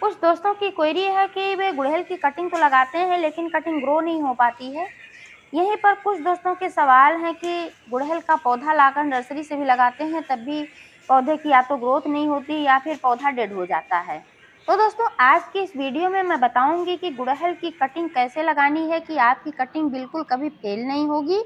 कुछ दोस्तों की क्वेरी है कि वे गुड़हल की कटिंग तो लगाते हैं लेकिन कटिंग ग्रो नहीं हो पाती है। यहीं पर कुछ दोस्तों के सवाल हैं कि गुड़हल का पौधा लाकर नर्सरी से भी लगाते हैं तब भी पौधे की या तो ग्रोथ नहीं होती या फिर पौधा डेड हो जाता है। तो दोस्तों आज की इस वीडियो में मैं बताऊंगी कि गुड़हल की कटिंग कैसे लगानी है कि आपकी कटिंग बिल्कुल कभी फेल नहीं होगी।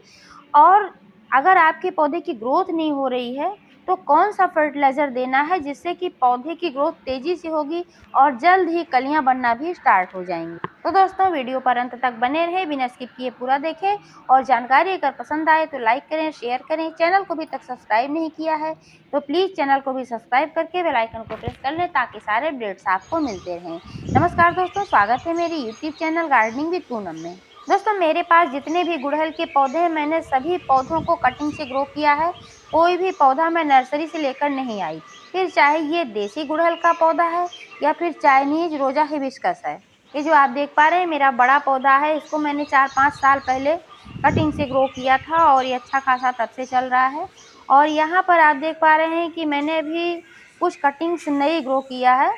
और अगर आपके पौधे की ग्रोथ नहीं हो रही है तो कौन सा फर्टिलाइजर देना है जिससे कि पौधे की ग्रोथ तेजी से होगी और जल्द ही कलियां बनना भी स्टार्ट हो जाएंगी। तो दोस्तों वीडियो पर अंत तक बने रहे, बिना स्किप किए पूरा देखें और जानकारी अगर पसंद आए तो लाइक करें, शेयर करें। चैनल को भी तक सब्सक्राइब नहीं किया है तो प्लीज चैनल को भी सब्सक्राइब करके बेल आइकन को प्रेस कर लें ताकि सारे अपडेट्स आपको मिलते रहें। नमस्कार दोस्तों, स्वागत है मेरे YouTube channel gardening with Poonam में। दोस्तों मेरे पास जितने भी गुड़हल के पौधे हैं मैंने सभी पौधों को कटिंग से ग्रो किया है। कोई भी पौधा मैं नर्सरी से लेकर नहीं आई, फिर चाहे ये देसी गुड़हल का पौधा है या फिर चाइनीज रोजा हिबिस्कस है। ये जो आप देख पा रहे हैं मेरा बड़ा पौधा है, इसको मैंने 4-5 साल पहले कटिंग से ग्रो किया था और ये अच्छा खासा तब से चल रहा है। और यहाँ पर आप देख पा रहे हैं कि मैंने अभी कुछ कटिंग्स नई ग्रो किया है।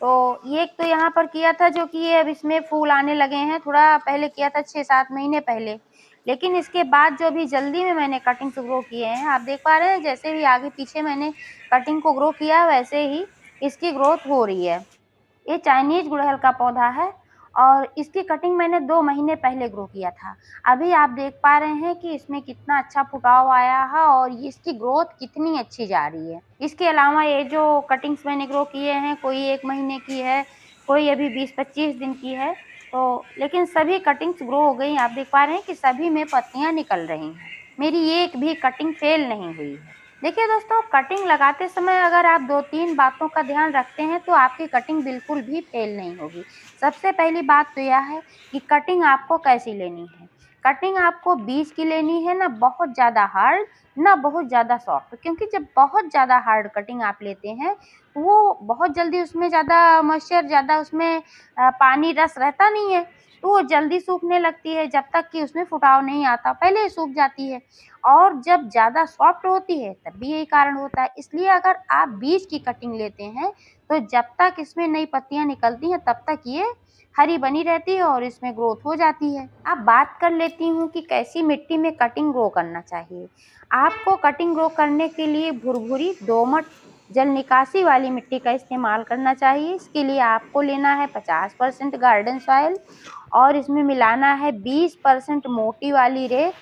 तो ये एक तो यहाँ पर किया था जो कि ये अब इसमें फूल आने लगे हैं, थोड़ा पहले किया था 6-7 महीने पहले। लेकिन इसके बाद जो अभी जल्दी में मैंने कटिंग से ग्रो किए हैं, आप देख पा रहे हैं जैसे भी आगे पीछे मैंने कटिंग को ग्रो किया वैसे ही इसकी ग्रोथ हो रही है। ये चाइनीज गुड़हल का पौधा है और इसकी कटिंग मैंने 2 महीने पहले ग्रो किया था। अभी आप देख पा रहे हैं कि इसमें कितना अच्छा फुटाव आया है और इसकी ग्रोथ कितनी अच्छी जा रही है। इसके अलावा ये जो कटिंग्स मैंने ग्रो किए हैं, कोई 1 महीने की है, कोई अभी 20-25 दिन की है। तो लेकिन सभी कटिंग्स ग्रो हो गई। आप देख पा रहे हैं कि सभी में पत्तियां निकल रही हैं। मेरी एक भी कटिंग फेल नहीं हुई है। देखिए दोस्तों, कटिंग लगाते समय अगर आप 2-3 बातों का ध्यान रखते हैं तो आपकी कटिंग बिल्कुल भी फेल नहीं होगी। सबसे पहली बात तो यह है कि कटिंग आपको कैसी लेनी है। कटिंग आपको बीच की लेनी है, ना बहुत ज़्यादा हार्ड ना बहुत ज़्यादा सॉफ्ट, क्योंकि जब बहुत ज़्यादा हार्ड कटिंग आप लेते हैं वो बहुत जल्दी उसमें ज़्यादा मॉइस्चर, ज़्यादा उसमें पानी रस रहता नहीं है, तो वो जल्दी सूखने लगती है। जब तक कि उसमें फुटाव नहीं आता पहले ही सूख जाती है। और जब ज़्यादा सॉफ्ट होती है तब भी यही कारण होता है। इसलिए अगर आप बीज की कटिंग लेते हैं तो जब तक इसमें नई पत्तियां निकलती हैं तब तक ये हरी बनी रहती है और इसमें ग्रोथ हो जाती है। अब बात कर लेती हूँ कि कैसी मिट्टी में कटिंग ग्रो करना चाहिए। आपको कटिंग ग्रो करने के लिए भुरभुरी, दोमट, जल निकासी वाली मिट्टी का इस्तेमाल करना चाहिए। इसके लिए आपको लेना है 50% गार्डन सॉइल और इसमें मिलाना है 20% मोटी वाली रेत,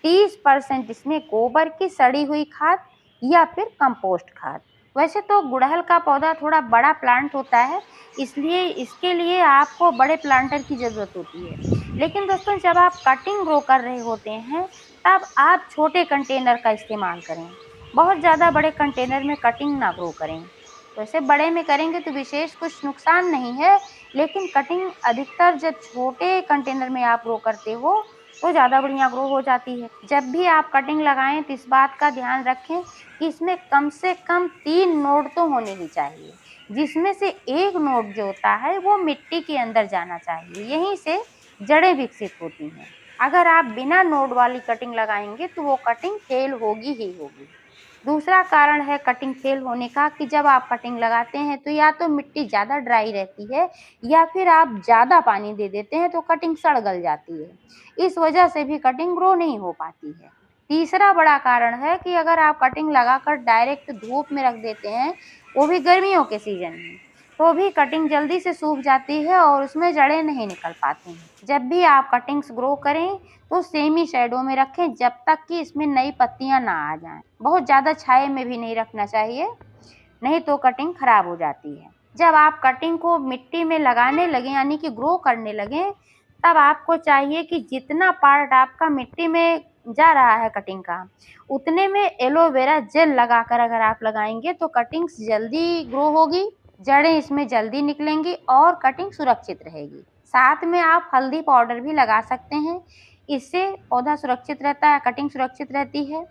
30% इसमें गोबर की सड़ी हुई खाद या फिर कंपोस्ट खाद। वैसे तो गुड़हल का पौधा थोड़ा बड़ा प्लांट होता है, इसलिए इसके लिए आपको बड़े प्लांटर की ज़रूरत होती है। लेकिन दोस्तों जब आप कटिंग ग्रो कर रहे होते हैं तब आप छोटे कंटेनर का इस्तेमाल करें। बहुत ज़्यादा बड़े कंटेनर में कटिंग ना ग्रो करें। वैसे बड़े में करेंगे तो विशेष कुछ नुकसान नहीं है, लेकिन कटिंग अधिकतर जब छोटे कंटेनर में आप ग्रो करते हो तो ज़्यादा बढ़िया ग्रो हो जाती है। जब भी आप कटिंग लगाएं तो इस बात का ध्यान रखें कि इसमें कम से कम 3 नोड तो होने ही चाहिए, जिसमें से एक नोड जो होता है वो मिट्टी के अंदर जाना चाहिए, यहीं से जड़ें विकसित होती हैं। अगर आप बिना नोड वाली कटिंग लगाएंगे तो वो कटिंग फेल होगी ही होगी। दूसरा कारण है कटिंग फेल होने का कि जब आप कटिंग लगाते हैं तो या तो मिट्टी ज़्यादा ड्राई रहती है या फिर आप ज़्यादा पानी दे देते हैं तो कटिंग सड़ गल जाती है। इस वजह से भी कटिंग ग्रो नहीं हो पाती है। तीसरा बड़ा कारण है कि अगर आप कटिंग लगाकर डायरेक्ट धूप में रख देते हैं, वो भी गर्मियों के सीजन में, तो भी कटिंग जल्दी से सूख जाती है और उसमें जड़ें नहीं निकल पाती हैं। जब भी आप कटिंग्स ग्रो करें तो सेमी शैडो में रखें जब तक कि इसमें नई पत्तियां ना आ जाएं। बहुत ज़्यादा छाये में भी नहीं रखना चाहिए, नहीं तो कटिंग खराब हो जाती है। जब आप कटिंग को मिट्टी में लगाने लगें यानी कि ग्रो करने लगें, तब आपको चाहिए कि जितना पार्ट आपका मिट्टी में जा रहा है कटिंग का, उतने में एलोवेरा जेल लगाकर अगर आप लगाएंगे तो कटिंग्स जल्दी ग्रो होगी, जड़ें इसमें जल्दी निकलेंगी और कटिंग सुरक्षित रहेगी। साथ में आप हल्दी पाउडर भी लगा सकते हैं, इससे पौधा सुरक्षित रहता है, कटिंग सुरक्षित रहती है।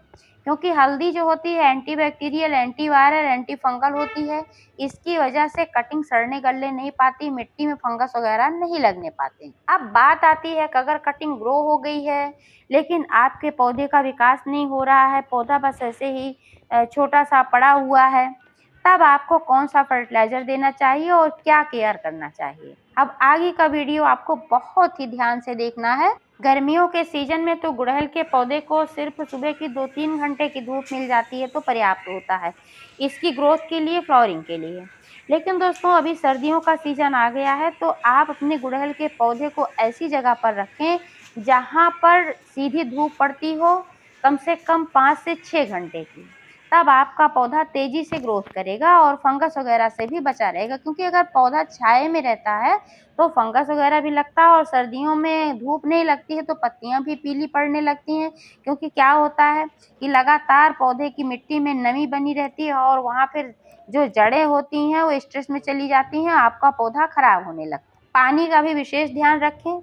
क्योंकि हल्दी जो होती है एंटीबैक्टीरियल, एंटीवायरल, एंटी फंगल होती है। इसकी वजह से कटिंग सड़ने गलने नहीं पाती, मिट्टी में फंगस वगैरह नहीं लगने पाते। अब बात आती है कि अगर कटिंग ग्रो हो गई है लेकिन आपके पौधे का विकास नहीं हो रहा है, पौधा बस ऐसे ही छोटा सा पड़ा हुआ है, तब आपको कौन सा फर्टिलाइज़र देना चाहिए और क्या केयर करना चाहिए। अब आगे का वीडियो आपको बहुत ही ध्यान से देखना है। गर्मियों के सीजन में तो गुड़हल के पौधे को सिर्फ सुबह की 2-3 घंटे की धूप मिल जाती है तो पर्याप्त होता है इसकी ग्रोथ के लिए, फ्लावरिंग के लिए। लेकिन दोस्तों अभी सर्दियों का सीजन आ गया है तो आप अपने गुड़हल के पौधे को ऐसी जगह पर रखें जहाँ पर सीधी धूप पड़ती हो, कम से कम 5 से 6 घंटे की। तब आपका पौधा तेजी से ग्रोथ करेगा और फंगस वगैरह से भी बचा रहेगा, क्योंकि अगर पौधा छाए में रहता है तो फंगस वगैरह भी लगता है और सर्दियों में धूप नहीं लगती है तो पत्तियां भी पीली पड़ने लगती हैं, क्योंकि क्या होता है कि लगातार पौधे की मिट्टी में नमी बनी रहती है और वहाँ फिर जो जड़ें होती हैं वो स्ट्रेस में चली जाती हैं, आपका पौधा खराब होने लगता है। पानी का भी विशेष ध्यान रखें,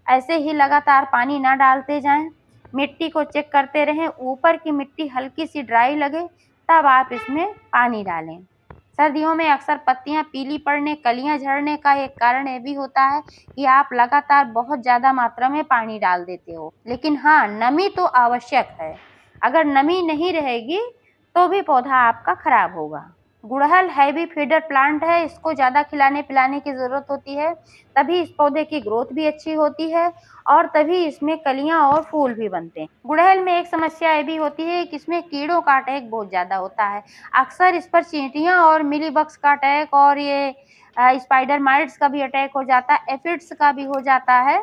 ऐसे ही लगातार पानी ना डालते जाएं, मिट्टी को चेक करते रहें, ऊपर की मिट्टी हल्की सी ड्राई लगे तब आप इसमें पानी डालें। सर्दियों में अक्सर पत्तियां पीली पड़ने, कलियां झड़ने का एक कारण ये भी होता है कि आप लगातार बहुत ज़्यादा मात्रा में पानी डाल देते हो। लेकिन हाँ, नमी तो आवश्यक है, अगर नमी नहीं रहेगी तो भी पौधा आपका खराब होगा। गुड़हल हैवी फीडर प्लांट है, इसको ज़्यादा खिलाने पिलाने की ज़रूरत होती है, तभी इस पौधे की ग्रोथ भी अच्छी होती है और तभी इसमें कलियां और फूल भी बनते हैं। गुड़हल में एक समस्या ये भी होती है कि इसमें कीड़ों का अटैक बहुत ज़्यादा होता है। अक्सर इस पर चींटियां और मिलीबग्स का अटैक और ये स्पाइडर माइट्स का भी अटैक हो जाता है, एफिड्स का भी हो जाता है।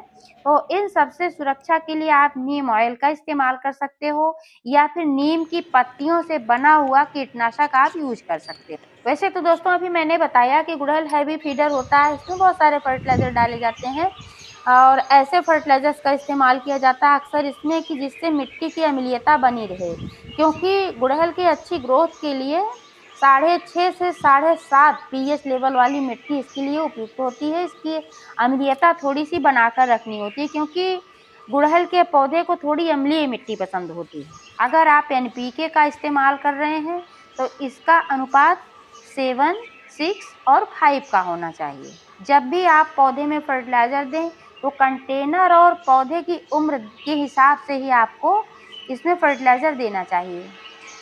तो इन सब से सुरक्षा के लिए आप नीम ऑयल का इस्तेमाल कर सकते हो या फिर नीम की पत्तियों से बना हुआ कीटनाशक आप यूज कर सकते हो। वैसे तो दोस्तों अभी मैंने बताया कि गुड़हल हैवी फीडर होता है, इसमें बहुत सारे फर्टिलाइजर डाले जाते हैं और ऐसे फर्टिलाइजर्स का इस्तेमाल किया जाता है अक्सर इसमें कि जिससे मिट्टी की अम्लीयता बनी रहे, क्योंकि गुड़हल की अच्छी ग्रोथ के लिए 6.5 से 7.5 पीएच लेवल वाली मिट्टी इसके लिए उपयुक्त होती है। इसकी अम्लीयता थोड़ी सी बनाकर रखनी होती है, क्योंकि गुड़हल के पौधे को थोड़ी अम्लीय मिट्टी पसंद होती है। अगर आप एनपीके का इस्तेमाल कर रहे हैं तो इसका अनुपात 7, 6 और 5 का होना चाहिए। जब भी आप पौधे में फर्टिलाइज़र दें तो कंटेनर और पौधे की उम्र के हिसाब से ही आपको इसमें फर्टिलाइज़र देना चाहिए।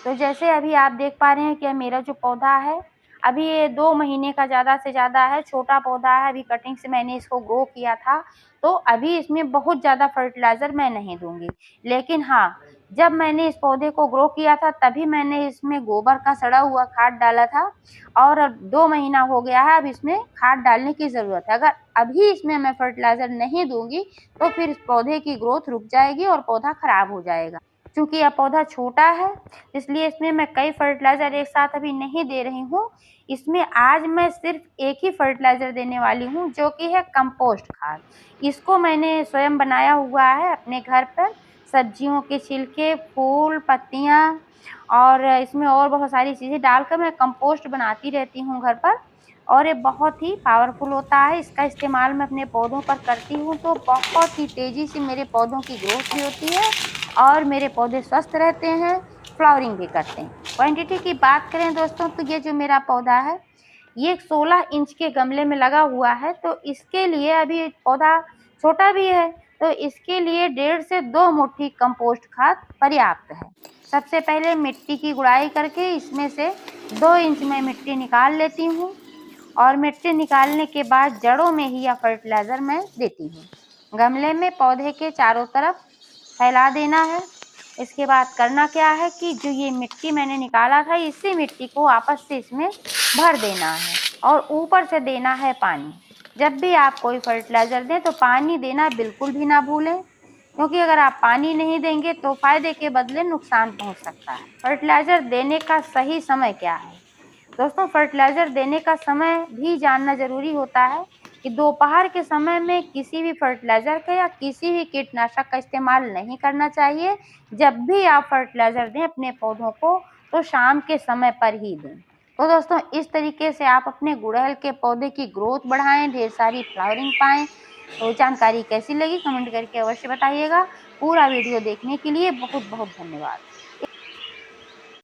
तो जैसे अभी आप देख पा रहे हैं कि मेरा जो पौधा है अभी ये 2 महीने का ज़्यादा से ज़्यादा है, छोटा पौधा है, अभी कटिंग से मैंने इसको ग्रो किया था, तो अभी इसमें बहुत ज़्यादा फर्टिलाइज़र मैं नहीं दूंगी। लेकिन हाँ, जब मैंने इस पौधे को ग्रो किया था तभी मैंने इसमें गोबर का सड़ा हुआ खाद डाला था और अब 2 महीना हो गया है, अब इसमें खाद डालने की ज़रूरत है। अगर अभी इसमें मैं फर्टिलाइज़र नहीं दूंगी तो फिर इस पौधे की ग्रोथ रुक जाएगी और पौधा खराब हो जाएगा। चूँकि यह पौधा छोटा है इसलिए इसमें मैं कई फर्टिलाइज़र एक साथ अभी नहीं दे रही हूँ। इसमें आज मैं सिर्फ एक ही फर्टिलाइज़र देने वाली हूँ जो कि है कंपोस्ट खाद। इसको मैंने स्वयं बनाया हुआ है अपने घर पर, सब्जियों के छिलके, फूल, पत्तियाँ और इसमें और बहुत सारी चीज़ें डालकर मैं कंपोस्ट बनाती रहती हूँ घर पर और ये बहुत ही पावरफुल होता है। इसका इस्तेमाल मैं अपने पौधों पर करती हूँ तो बहुत ही तेज़ी से मेरे पौधों की ग्रोथ भी होती है और मेरे पौधे स्वस्थ रहते हैं, फ्लावरिंग भी करते हैं। क्वांटिटी की बात करें दोस्तों तो ये जो मेरा पौधा है ये 16 इंच के गमले में लगा हुआ है, तो इसके लिए अभी पौधा छोटा भी है तो इसके लिए 1.5 से 2 मुट्ठी कंपोस्ट खाद पर्याप्त है। सबसे पहले मिट्टी की गुड़ाई करके इसमें से 2 इंच में मिट्टी निकाल लेती हूँ और मिट्टी निकालने के बाद जड़ों में ही यह फर्टिलाइज़र मैं देती हूँ। गमले में पौधे के चारों तरफ फैला देना है। इसके बाद करना क्या है कि जो ये मिट्टी मैंने निकाला था इसी मिट्टी को वापस से इसमें भर देना है और ऊपर से देना है पानी। जब भी आप कोई फर्टिलाइज़र दें तो पानी देना बिल्कुल भी ना भूलें, क्योंकि अगर आप पानी नहीं देंगे तो फ़ायदे के बदले नुकसान पहुंच सकता है। फर्टिलाइज़र देने का सही समय क्या है? दोस्तों फर्टिलाइज़र देने का समय भी जानना ज़रूरी होता है कि दोपहर के समय में किसी भी फर्टिलाइज़र का या किसी भी कीटनाशक का इस्तेमाल नहीं करना चाहिए। जब भी आप फर्टिलाइज़र दें अपने पौधों को तो शाम के समय पर ही दें। तो दोस्तों इस तरीके से आप अपने गुड़हल के पौधे की ग्रोथ बढ़ाएं, ढेर सारी फ्लावरिंग पाएँ। तो जानकारी कैसी लगी कमेंट करके अवश्य बताइएगा। पूरा वीडियो देखने के लिए बहुत बहुत धन्यवाद।